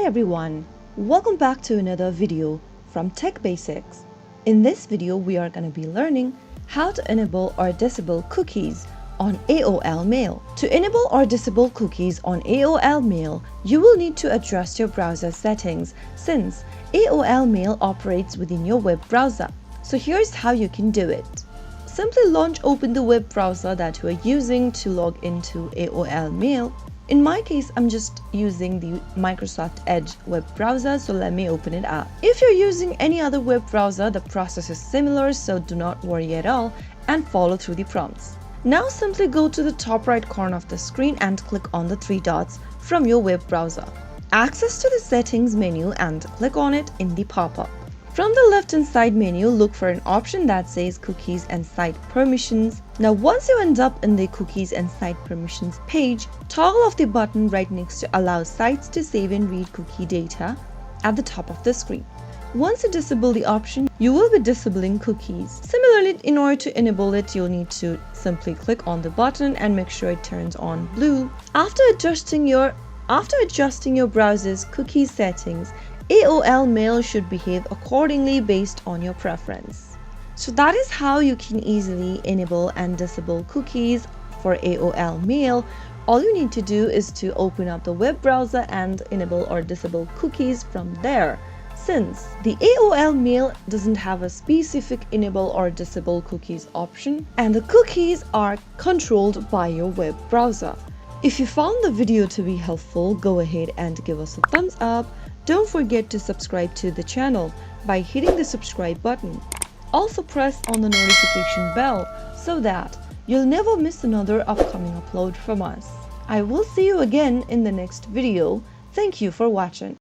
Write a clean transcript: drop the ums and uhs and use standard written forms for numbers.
Hi everyone, welcome back to another video from Tech Basics. In this video, we are going to be learning how to enable or disable cookies on AOL Mail. To enable or disable cookies on AOL Mail, you will need to adjust your browser settings since AOL Mail operates within your web browser. So here's how you can do it. Simply open the web browser that you are using to log into AOL Mail. In my case, I'm just using the Microsoft Edge web browser, so let me open it up. If you're using any other web browser, the process is similar, so do not worry at all and follow through the prompts. Now simply go to the top right corner of the screen and click on the three dots from your web browser. Access to the settings menu and click on it in the pop-up. From the left-hand side menu, look for an option that says Cookies and Site Permissions. Now once you end up in the Cookies and Site Permissions page, toggle off the button right next to Allow Sites to save and read cookie data at the top of the screen. Once you disable the option, you will be disabling cookies. Similarly, in order to enable it, you'll need to simply click on the button and make sure it turns on blue. After adjusting your browser's cookie settings, AOL Mail should behave accordingly based on your preference. So that is how you can easily enable and disable cookies for AOL Mail. All you need to do is to open up the web browser and enable or disable cookies from there. Since the AOL Mail doesn't have a specific enable or disable cookies option, and the cookies are controlled by your web browser. If you found the video to be helpful, go ahead and give us a thumbs up. Don't forget to subscribe to the channel by hitting the subscribe button. Also press on the notification bell so that you'll never miss another upcoming upload from us. I will see you again in the next video. Thank you for watching.